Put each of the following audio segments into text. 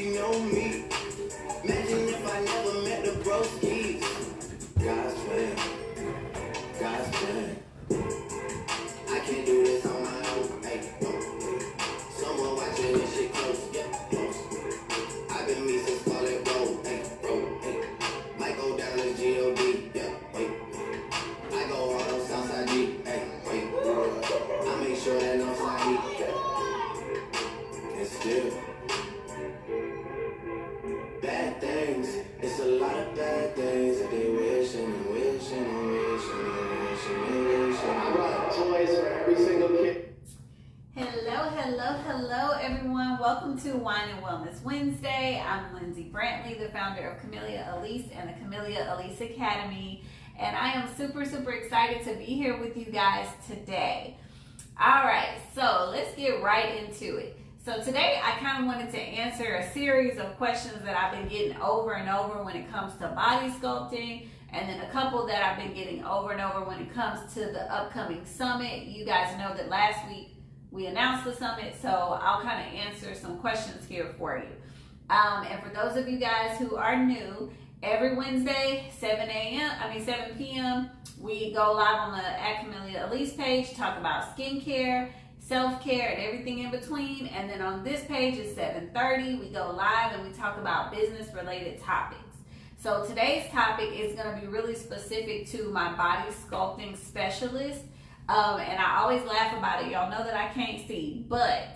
she know me. Imagine if I never met the broskies. God's plan, God's plan. I can't do this on my own. Hey, no. Someone watching this shit close, yeah, close. I've been me since call it roll, hey, roll, hey. Might go down to G-O-D, yeah, wait. I go hard on Southside G, hey, wait. I make sure that no side heat, yeah. And still, bad things, it's a lot of bad things that they wishing and wishing and wishing and wishing and wishing. I got toys for every single kid. Hello everyone. Welcome to Wine and Wellness Wednesday. I'm Lindsay Brantley, the founder of Camellia Alise and the Camellia Alise Academy. And I am super excited to be here with you guys today. All right, so let's get right into it. So today I kind of wanted to answer a series of questions that I've been getting over and over when it comes to body sculpting, and then a couple that I've been getting over and over when it comes to the upcoming summit. You guys know that last week we announced the summit, so I'll kind of answer some questions here for you. And for those of you guys who are new, every Wednesday, 7 p.m., we go live on the Camellia Alise page, talk about skincare, self-care, and everything in between. And then on this page is 7:30. We go live and we talk about business-related topics. So today's topic is going to be really specific to my body sculpting specialist. And I always laugh about it. Y'all know that I can't see, but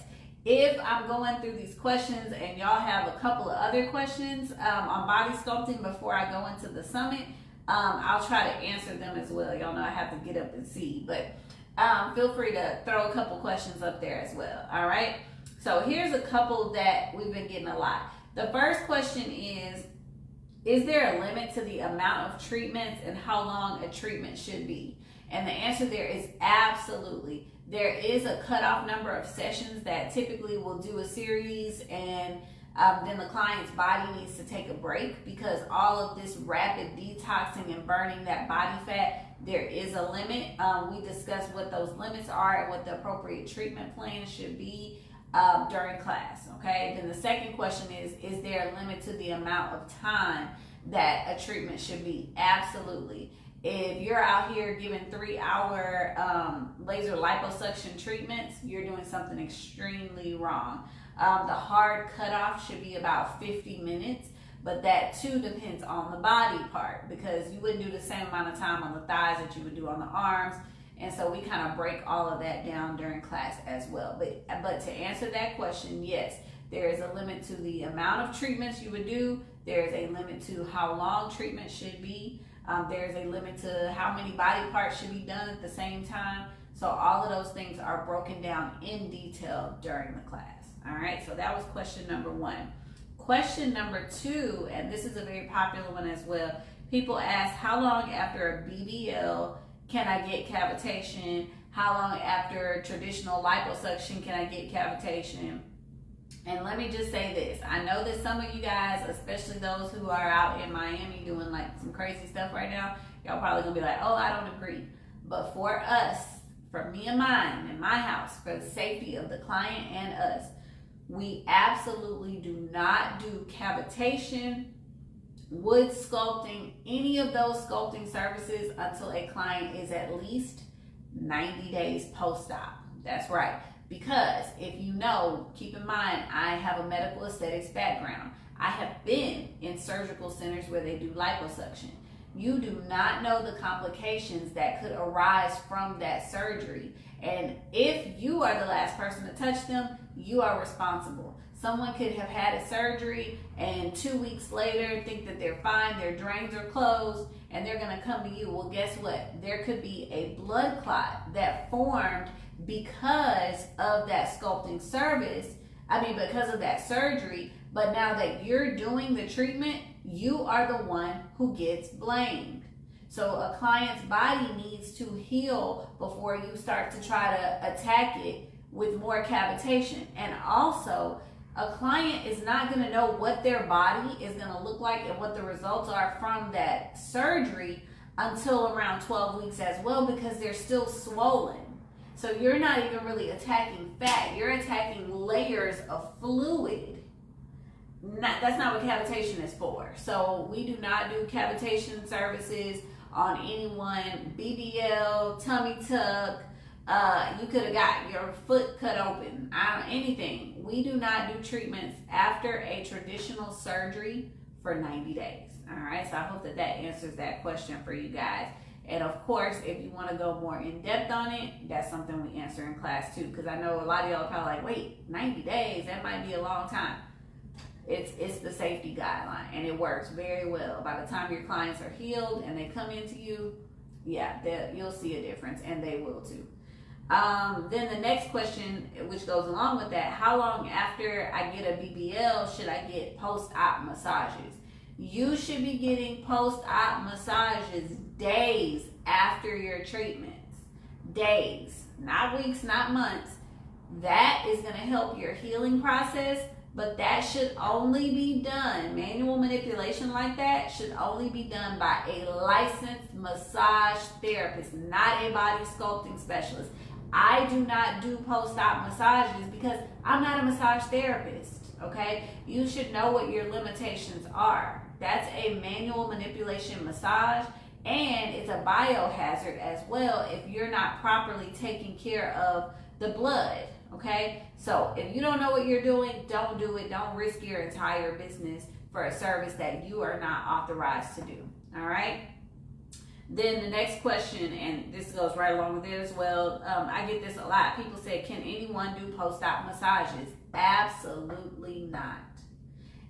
if I'm going through these questions and y'all have a couple of other questions on body sculpting before I go into the summit, I'll try to answer them as well. Y'all know I have to get up and see, but feel free to throw a couple questions up there as well. All right. So here's a couple that we've been getting a lot. The first question is there a limit to the amount of treatments and how long a treatment should be? And the answer there is absolutely. There is a cutoff number of sessions that typically will do a series, and then the client's body needs to take a break because all of this rapid detoxing and burning that body fat, there is a limit. We discussed what those limits are and what the appropriate treatment plan should be during class, okay? Then the second question is there a limit to the amount of time that a treatment should be? Absolutely. If you're out here giving 3-hour laser liposuction treatments, you're doing something extremely wrong. The hard cutoff should be about 50 minutes, but that too depends on the body part because you wouldn't do the same amount of time on the thighs that you would do on the arms. And so we kind of break all of that down during class as well. But to answer that question, yes, there is a limit to the amount of treatments you would do. There is a limit to how long treatment should be. There's a limit to how many body parts should be done at the same time. So all of those things are broken down in detail during the class. All right, so that was question number one. Question number two, and this is a very popular one as well. People ask, how long after a BBL can I get cavitation? How long after traditional liposuction can I get cavitation? And let me just say this. I know that some of you guys, especially those who are out in Miami doing like some crazy stuff right now, y'all probably gonna be like, oh, I don't agree. But for us, for me and mine, in my house, for the safety of the client and us, we absolutely do not do cavitation, wood sculpting, any of those sculpting services until a client is at least 90 days post-op. That's right. Because if you know, keep in mind, I have a medical aesthetics background. I have been in surgical centers where they do liposuction. You do not know the complications that could arise from that surgery. And if you are the last person to touch them, you are responsible. Someone could have had a surgery and 2 weeks later think that they're fine, their drains are closed, and they're gonna come to you. Well, guess what? There could be a blood clot that formed because of that sculpting service, because of that surgery, but now that you're doing the treatment, you are the one who gets blamed. So a client's body needs to heal before you start to try to attack it with more cavitation. And also, a client is not going to know what their body is going to look like and what the results are from that surgery until around 12 weeks as well, because they're still swollen. So you're not even really attacking fat, you're attacking layers of fluid. that's not what cavitation is for. So we do not do cavitation services on anyone. BBL, tummy tuck, you could have got your foot cut open, anything. We do not do treatments after a traditional surgery for 90 days. All right, so I hope that answers that question for you guys. And of course, if you want to go more in depth on it, that's something we answer in class too. Because I know a lot of y'all are probably like, wait, 90 days, that might be a long time. It's the safety guideline, and it works very well. By the time your clients are healed and they come into you, yeah, you'll see a difference, and they will too. Then the next question, which goes along with that, how long after I get a BBL should I get post-op massages? You should be getting post-op massages days after your treatments. Days, not weeks, not months. That is going to help your healing process, but that should only be done, manual manipulation like that should only be done by a licensed massage therapist, not a body sculpting specialist. I do not do post-op massages because I'm not a massage therapist, okay? You should know what your limitations are. That's a manual manipulation massage, and it's a biohazard as well if you're not properly taking care of the blood, okay? So if you don't know what you're doing, don't do it. Don't risk your entire business for a service that you are not authorized to do, all right? Then the next question, and this goes right along with it as well, I get this a lot. People say, can anyone do post-op massages? Absolutely not.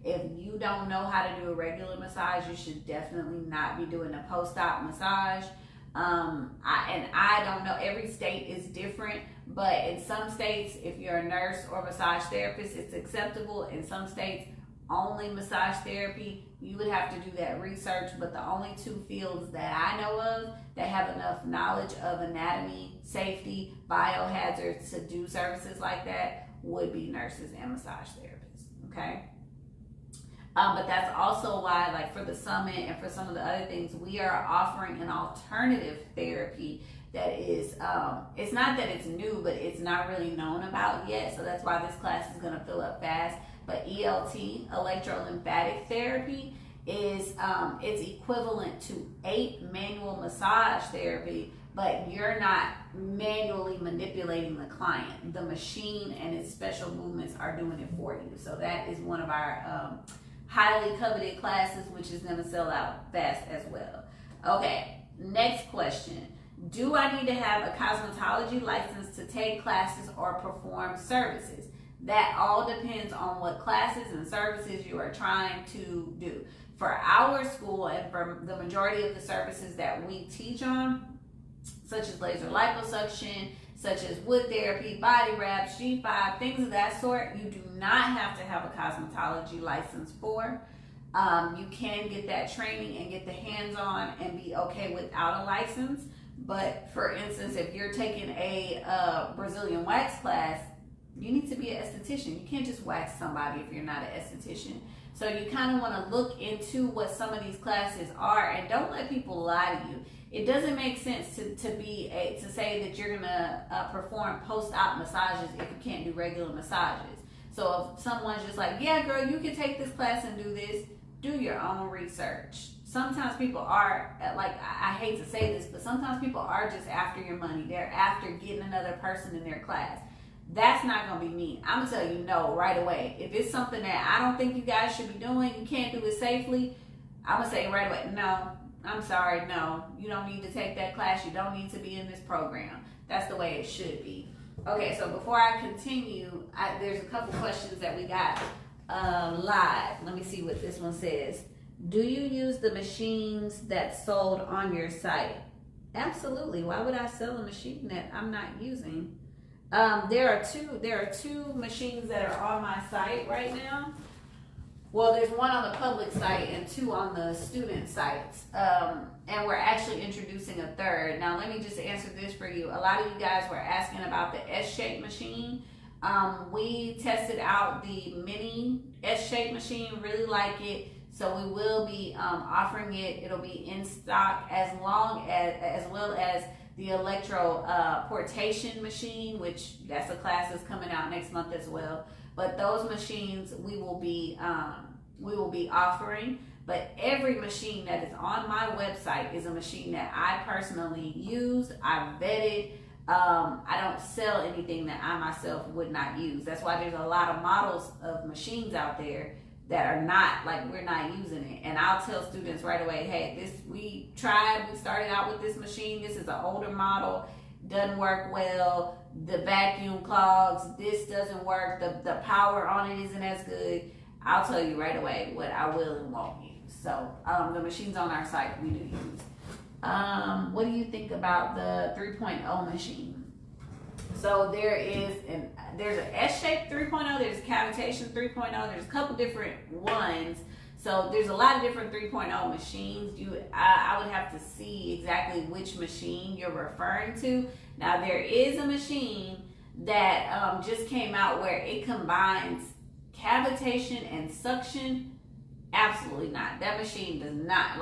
If you don't know how to do a regular massage, you should definitely not be doing a post-op massage. I don't know, every state is different, but in some states, if you're a nurse or massage therapist, it's acceptable. In some states, only massage therapy. You would have to do that research, but the only two fields that I know of that have enough knowledge of anatomy, safety, biohazards to do services like that would be nurses and massage therapists, okay? But that's also why, like for the summit and for some of the other things, we are offering an alternative therapy that is, it's not that it's new, but it's not really known about yet. So that's why this class is gonna fill up fast. But ELT, electrolymphatic therapy, is it's equivalent to 8 manual massage therapy, but you're not manually manipulating the client. The machine and its special movements are doing it for you. So that is one of our highly coveted classes, which is going to sell out fast as well. Okay, next question. Do I need to have a cosmetology license to take classes or perform services? That all depends on what classes and services you are trying to do. For our school and for the majority of the services that we teach on, such as laser liposuction, such as wood therapy, body wraps, G5, things of that sort, you do not have to have a cosmetology license for. You can get that training and get the hands-on and be okay without a license. But for instance, if you're taking a Brazilian wax class, you need to be an esthetician. You can't just wax somebody if you're not an esthetician. So you kind of want to look into what some of these classes are, and don't let people lie to you. It doesn't make sense to say that you're gonna perform post-op massages if you can't do regular massages. So if someone's just like, yeah, girl, you can take this class and do this, do your own research. Sometimes people are, like, I hate to say this, but sometimes people are just after your money. They're after getting another person in their class. That's not going to be me. I'm going to tell you no right away. If it's something that I don't think you guys should be doing, you can't do it safely, I'm going to say right away, no, I'm sorry, no. You don't need to take that class. You don't need to be in this program. That's the way it should be. Okay, so before I continue, there's a couple questions that we got live. Let me see what this one says. Do you use the machines that's sold on your site? Absolutely. Why would I sell a machine that I'm not using? There are two machines that are on my site right now. Well, there's one on the public site and 2 on the student sites. And we're actually introducing a third. Now, let me just answer this for you. A lot of you guys were asking about the S-shape machine. We tested out the mini S-shape machine, really like it. So we will be offering it. It'll be in stock as well as the electro portation machine, which that's a class that's coming out next month as well. but those machines we will be offering. But every machine that is on my website is a machine that I personally use. I've vetted. I don't sell anything that I myself would not use. That's why there's a lot of models of machines out there that are not, like, we're not using it. And I'll tell students right away, hey, we started out with this machine. This is an older model, doesn't work well. The vacuum clogs, this doesn't work. The power on it isn't as good. I'll tell you right away what I will and won't use. So the machines on our site we do use. What do you think about the 3.0 machine? So there's an S-shaped 3.0, there's cavitation 3.0, there's a couple different ones. So there's a lot of different 3.0 machines. I would have to see exactly which machine you're referring to. Now there is a machine that just came out where it combines cavitation and suction. Absolutely not. That machine does not,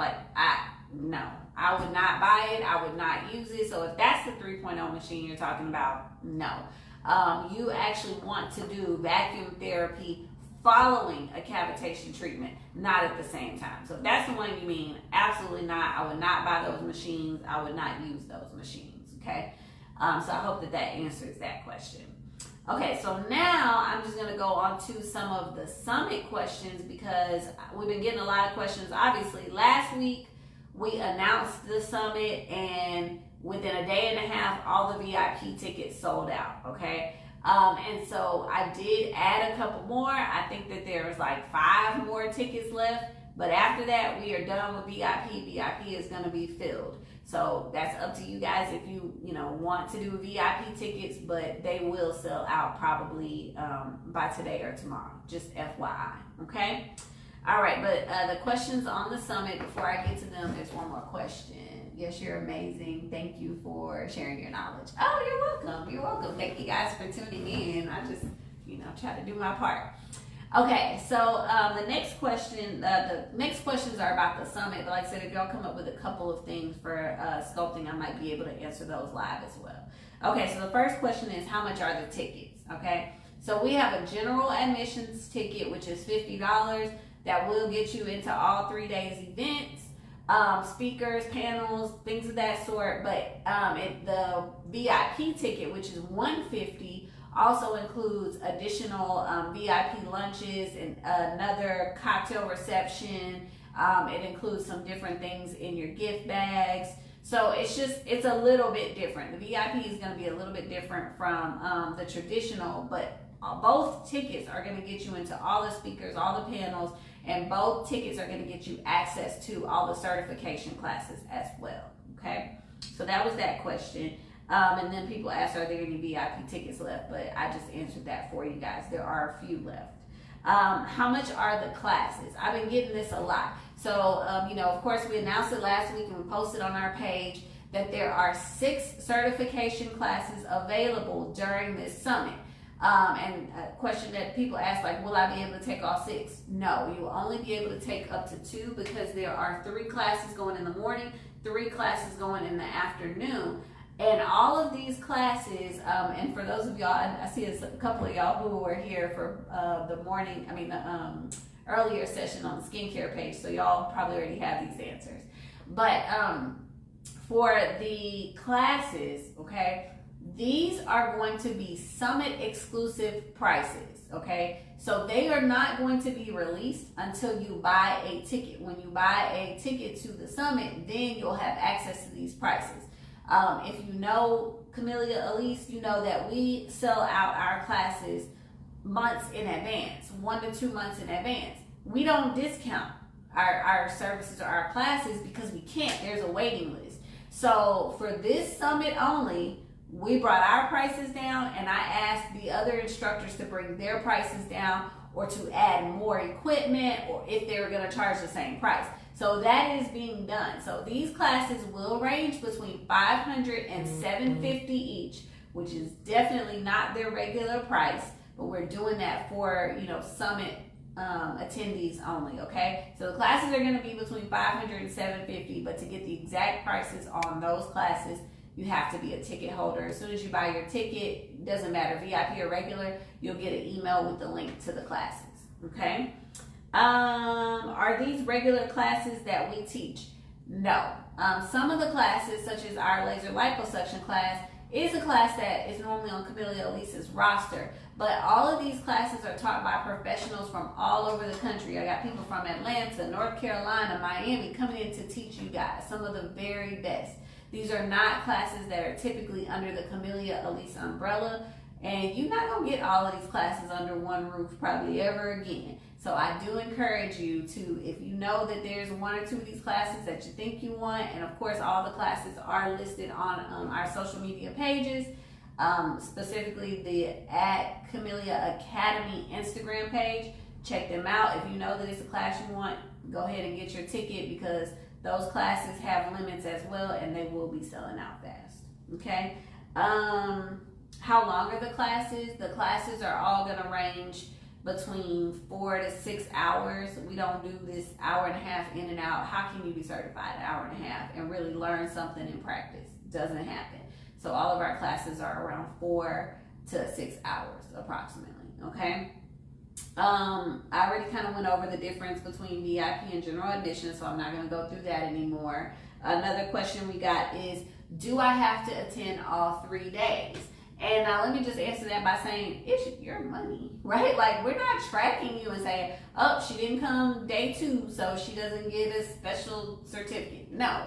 no. I would not buy it. I would not use it. So if that's the 3.0 machine you're talking about, no. You actually want to do vacuum therapy following a cavitation treatment, not at the same time. So if that's the one you mean, absolutely not. I would not buy those machines. I would not use those machines, okay? So I hope that answers that question. Okay, so now I'm just going to go on to some of the summit questions because we've been getting a lot of questions. Obviously, last week we announced the summit, and within a day and a half, all the VIP tickets sold out, okay? And so I did add a couple more. I think that there's like 5 more tickets left, but after that, we are done with VIP. VIP is going to be filled. So that's up to you guys if you want to do VIP tickets, but they will sell out probably by today or tomorrow. Just FYI, okay? All right, but the questions on the summit, before I get to them, there's one more question. Yes, you're amazing. Thank you for sharing your knowledge. Oh, you're welcome. You're welcome. Thank you guys for tuning in. I just, try to do my part. Okay, so the next question, the next questions are about the summit, but like I said, if y'all come up with a couple of things for sculpting, I might be able to answer those live as well. Okay, so the first question is, how much are the tickets? Okay, so we have a general admissions ticket, which is $50. That will get you into all 3 days events, speakers, panels, things of that sort. But the VIP ticket, which is $150, also includes additional VIP lunches and another cocktail reception. It includes some different things in your gift bags. So it's a little bit different. The VIP is going to be a little bit different from the traditional, but both tickets are going to get you into all the speakers, all the panels, and both tickets are going to get you access to all the certification classes as well, okay? So that was that question. And then people asked, are there any VIP tickets left? But I just answered that for you guys. There are a few left. How much are the classes? I've been getting this a lot. So, of course, we announced it last week and we posted on our page that there are 6 certification classes available during this summit. And a question that people ask, like, will I be able to take all 6? No, you will only be able to take up to 2 because there are 3 classes going in the morning, 3 classes going in the afternoon. And all of these classes, and for those of y'all, I see a couple of y'all who were here for the earlier session on the skincare page, so y'all probably already have these answers. But for the classes, okay, these are going to be summit exclusive prices, okay? So they are not going to be released until you buy a ticket. When you buy a ticket to the summit, then you'll have access to these prices. If you know Camellia Alise, you know that we sell out our classes months in advance, 1 to 2 months in advance. We don't discount our services or our classes because we can't. There's a waiting list. So for this summit only, we brought our prices down, and I asked the other instructors to bring their prices down or to add more equipment, or if they were going to charge the same price. So that is being done. So these classes will range between $500 and $750 each, which is definitely not their regular price, but we're doing that for, summit attendees only, okay? So the classes are going to be between $500 and $750, but to get the exact prices on those classes, you have to be a ticket holder. As soon as you buy your ticket, doesn't matter VIP or regular, you'll get an email with the link to the classes. Okay. Are these regular classes that we teach? No. Some of the classes, such as our laser liposuction class, is a class that is normally on Camellia Alise's roster. But all of these classes are taught by professionals from all over the country. I got people from Atlanta, North Carolina, Miami coming in to teach you guys, some of the very best. These are not classes that are typically under the Camellia Alise umbrella. And you're not going to get all of these classes under one roof probably ever again. So I do encourage you to, if you know that there's one or two of these classes that you think you want, and of course all the classes are listed on our social media pages, specifically the @Camellia Academy Instagram page. Check them out. If you know that it's a class you want, go ahead and get your ticket, because those classes have limits as well and they will be selling out fast. Okay. How long are the classes? The classes are all going to range between 4 to 6 hours. We don't do this hour and a half in and out. How can you be certified an hour and a half and really learn something in practice? Doesn't happen. So all of our classes are around 4 to 6 hours approximately. Okay. I already kind of went over the difference between VIP and general admission, so I'm not going to go through that anymore. Another question we got is, do I have to attend all 3 days? And now let me just answer that by saying, it's your money, right? Like, we're not tracking you and saying, oh, she didn't come day 2, so she doesn't get a special certificate. No.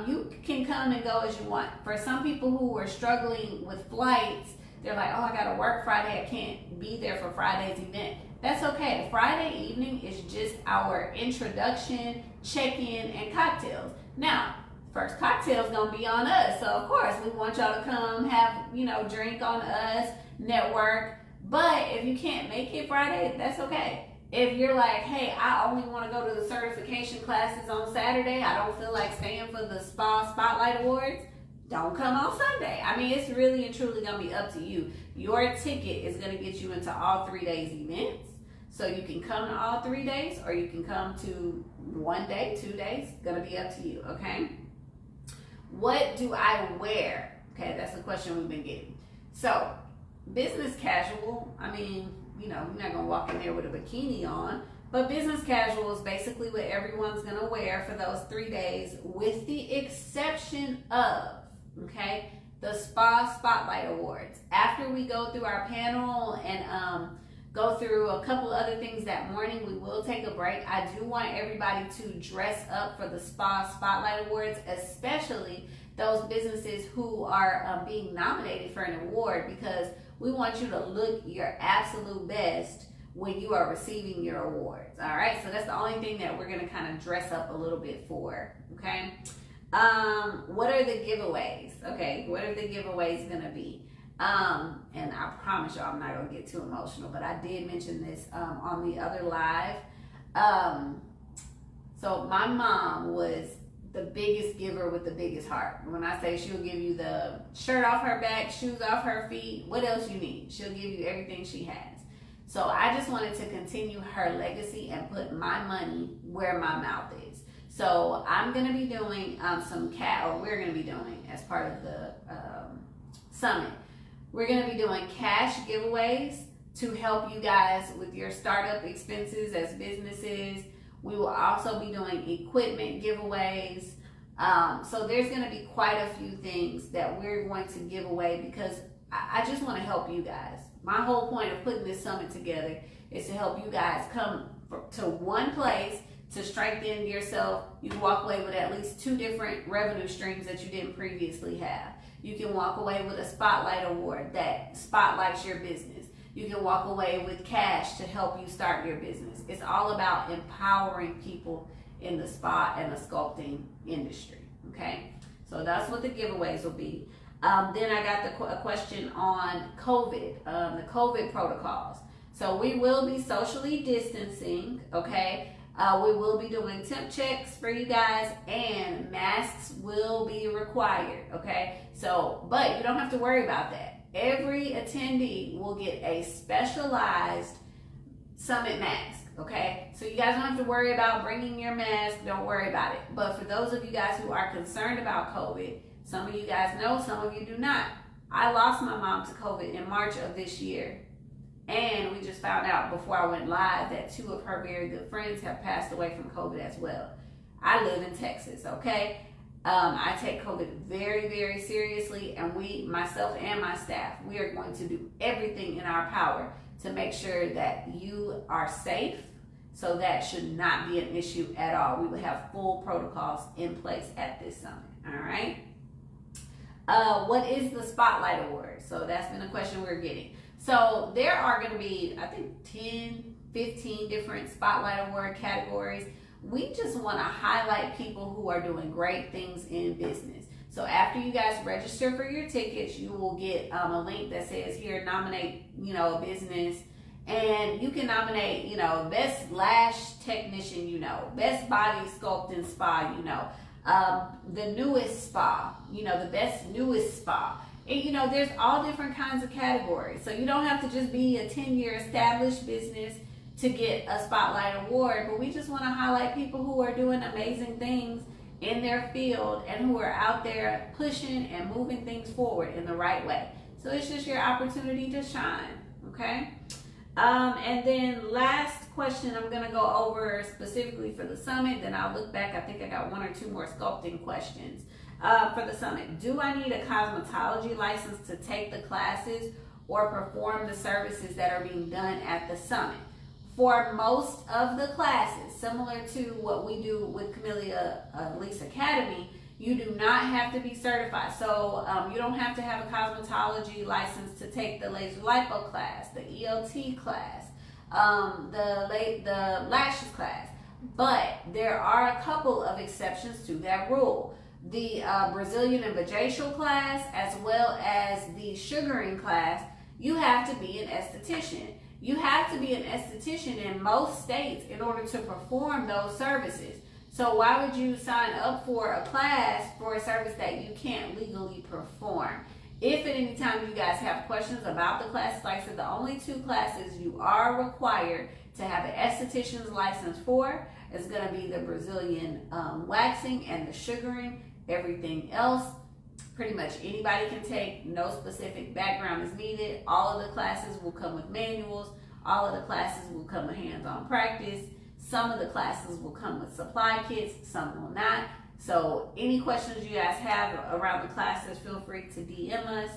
You can come and go as you want. For some people who are struggling with flights, they're like, oh, I got to work Friday. I can't be there for Friday's event. That's okay. Friday evening is just our introduction, check-in, and cocktails. Now, first cocktail's gonna be on us, so of course we want y'all to come have, drink on us, network. But if you can't make it Friday, that's okay. If you're like, hey, I only want to go to the certification classes on Saturday, I don't feel like staying for the Spa Spotlight Awards, don't come on Sunday. I mean, it's really and truly gonna be up to you. Your ticket is gonna get you into all 3 days events, so you can come to all 3 days, or you can come to 1 day, 2 days. Gonna be up to you. Okay. What do I wear? Okay, that's the question we've been getting. So, business casual, I mean, you're not going to walk in there with a bikini on, but business casual is basically what everyone's going to wear for those 3 days, with the exception of, okay, the Spa Spotlight Awards. After we go through our panel and go through a couple other things that morning, we will take a break. I do want everybody to dress up for the Spa Spotlight Awards, especially those businesses who are being nominated for an award, because we want you to look your absolute best when you are receiving your awards. All right, so that's the only thing that we're going to kind of dress up a little bit for. Okay. What are the giveaways? Okay, what are the giveaways going to be? And I promise y'all I'm not going to get too emotional, but I did mention this on the other live. So my mom was the biggest giver with the biggest heart. When I say she'll give you the shirt off her back, shoes off her feet, what else you need? She'll give you everything she has. So I just wanted to continue her legacy and put my money where my mouth is. So I'm going to be doing we're going to be doing, as part of the summit, we're going to be doing cash giveaways to help you guys with your startup expenses as businesses. We will also be doing equipment giveaways. So there's going to be quite a few things that we're going to give away, because I just want to help you guys. My whole point of putting this summit together is to help you guys come to one place to strengthen yourself. You can walk away with at least 2 different revenue streams that you didn't previously have. You can walk away with a spotlight award that spotlights your business. You can walk away with cash to help you start your business. It's all about empowering people in the spa and the sculpting industry. Okay, so that's what the giveaways will be. Then I got a question on COVID, the COVID protocols. So we will be socially distancing. Okay. We will be doing temp checks for you guys, and masks will be required, okay? So, but you don't have to worry about that. Every attendee will get a specialized summit mask, okay? So you guys don't have to worry about bringing your mask. Don't worry about it. But for those of you guys who are concerned about COVID, Some of you guys know, some of you do not. I lost my mom to COVID in March of this year. And we just found out before I went live that 2 of her very good friends have passed away from COVID as well. I live in Texas, okay? I take COVID very, very seriously, and myself and my staff, we are going to do everything in our power to make sure that you are safe. So that should not be an issue at all. We will have full protocols in place at this summit, all right? What is the Spotlight Award? So that's been a question we're getting. So there are going to be, I think, 10, 15 different Spotlight Award categories. We just want to highlight people who are doing great things in business. So after you guys register for your tickets, you will get a link that says here, nominate, a business. And you can nominate, best lash technician, best body sculpting spa, the newest spa, the best newest spa. And, there's all different kinds of categories. So you don't have to just be a 10-year established business to get a Spotlight Award, but we just want to highlight people who are doing amazing things in their field and who are out there pushing and moving things forward in the right way. So it's just your opportunity to shine, okay? And then last question I'm going to go over specifically for the summit, then I'll look back. I think I got 1 or 2 more sculpting questions. For the summit, do I need a cosmetology license to take the classes or perform the services that are being done at the summit? For most of the classes, similar to what we do with Camellia Alise Academy, you do not have to be certified. So you don't have to have a cosmetology license to take the laser lipo class, the ELT class, the lashes class. But there are a couple of exceptions to that rule. The Brazilian and vajacial class, as well as the sugaring class, you have to be an esthetician. You have to be an esthetician in most states in order to perform those services. So why would you sign up for a class for a service that you can't legally perform? If at any time you guys have questions about the classes, like I said, the only 2 classes you are required to have an esthetician's license for is going to be the Brazilian waxing and the sugaring. Everything else, pretty much anybody can take. No specific background is needed. All of the classes will come with manuals. All of the classes will come with hands-on practice. Some of the classes will come with supply kits, some will not. So any questions you guys have around the classes, feel free to DM us,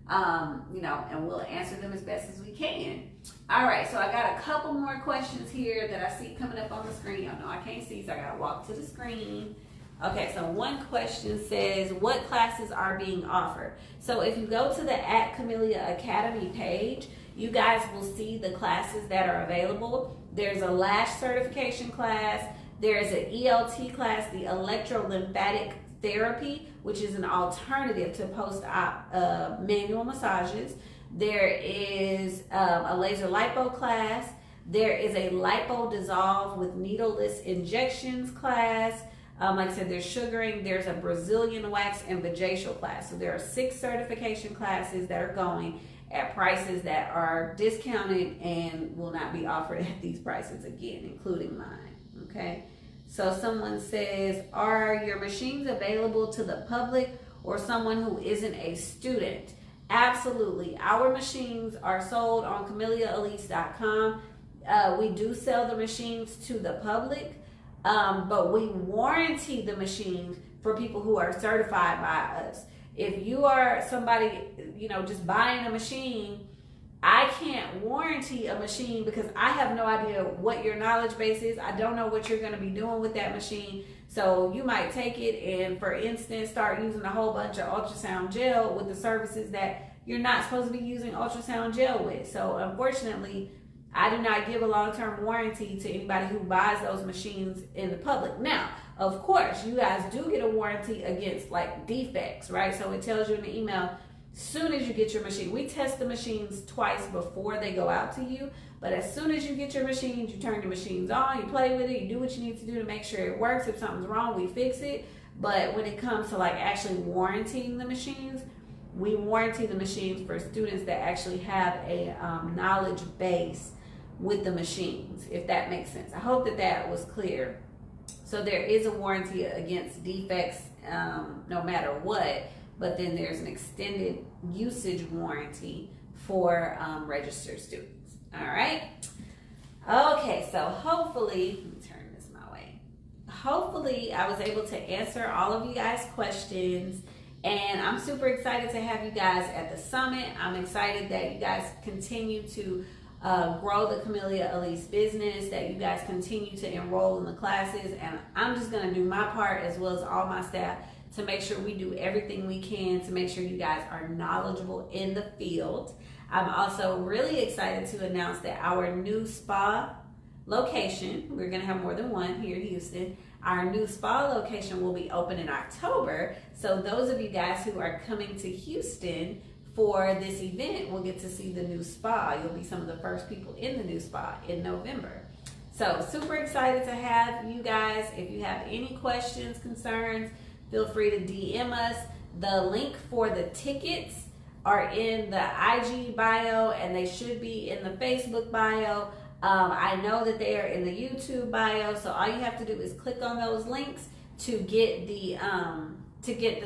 and we'll answer them as best as we can. All right, so I got a couple more questions here that I see coming up on the screen. Y'all know I can't see, so I gotta walk to the screen. Okay, so one question says, what classes are being offered? So if you go to the @Camellia Academy page, you guys will see the classes that are available. There's a lash certification class. There's an ELT class, the electrolymphatic therapy, which is an alternative to post-op manual massages. There is a laser lipo class. There is a lipo dissolve with needleless injections class. Like I said, there's sugaring, there's a Brazilian wax and vajacial class. So there are 6 certification classes that are going at prices that are discounted and will not be offered at these prices again, including mine, okay? So someone says, are your machines available to the public or someone who isn't a student? Absolutely. Our machines are sold on CameliaAlise.com. We do sell the machines to the public. But we warranty the machines for people who are certified by us. If you are somebody, just buying a machine, I can't warranty a machine because I have no idea what your knowledge base is. I don't know what you're going to be doing with that machine. So you might take it and, for instance, start using a whole bunch of ultrasound gel with the services that you're not supposed to be using ultrasound gel with. So unfortunately, I do not give a long-term warranty to anybody who buys those machines in the public. Now, of course, you guys do get a warranty against like defects, right? So it tells you in the email, soon as you get your machine, we test the machines twice before they go out to you. But as soon as you get your machines, you turn your machines on, you play with it, you do what you need to do to make sure it works. If something's wrong, we fix it. But when it comes to like actually warranting the machines, we warranty the machines for students that actually have a knowledge base with the machines, if that makes sense. I hope that that was clear. So there is a warranty against defects no matter what, but then there's an extended usage warranty for registered students. All right. Okay, so hopefully, let me turn this my way. Hopefully I was able to answer all of you guys' questions, and I'm super excited to have you guys at the summit. I'm excited that you guys continue to grow the Camellia Alise business, that you guys continue to enroll in the classes, and I'm just going to do my part as well as all my staff to make sure we do everything we can to make sure you guys are knowledgeable in the field. I'm also really excited to announce that our new spa location, we're going to have more than one here in Houston, our new spa location will be open in October. So those of you guys who are coming to Houston for this event will get to see the new spa. You'll be some of the first people in the new spa in November. So super excited to have you guys. If you have any questions, concerns, feel free to DM us. The link for the tickets are in the IG bio, and they should be in the Facebook bio. I know that they are in the YouTube bio, so all you have to do is click on those links to get the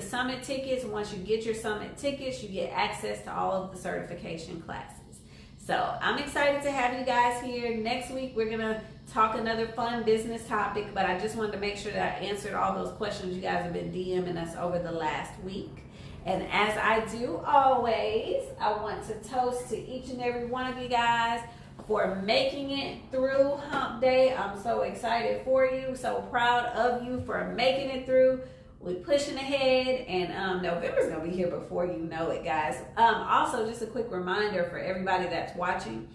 summit tickets. Once you get your summit tickets, you get access to all of the certification classes. So I'm excited to have you guys here. Next week we're gonna talk another fun business topic, but I just wanted to make sure that I answered all those questions you guys have been DMing us over the last week. And as I do always, I want to toast to each and every one of you guys for making it through Hump Day. I'm so excited for you, so proud of you for making it through. We're pushing ahead, and November's gonna be here before you know it, guys. Also, just a quick reminder for everybody that's watching,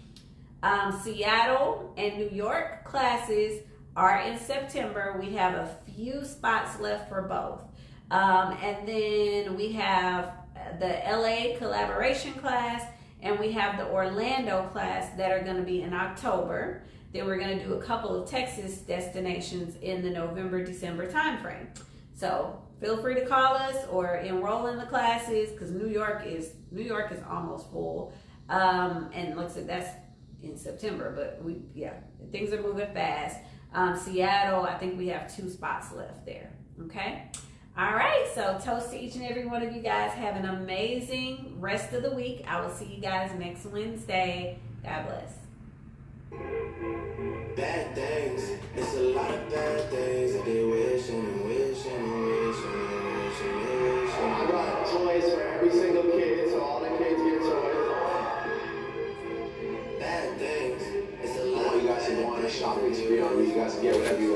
Seattle and New York classes are in September. We have a few spots left for both. And then we have the LA collaboration class, and we have the Orlando class that are going to be in October. Then we're going to do a couple of Texas destinations in the November-December timeframe. So feel free to call us or enroll in the classes, because New York is almost full. And looks like that's in September, but things are moving fast. Seattle, I think we have 2 spots left there. Okay. All right, so toast to each and every one of you guys. Have an amazing rest of the week. I will see you guys next Wednesday. God bless. Bad things, it's a lot of bad things that they wishing and wishing and wishing and wishing and wishing. I got toys for every single kid, so all the kids get toys. Bad things, it's a I lot want of you guys to bad go on a things. shopping spree on me. You guys can get whatever you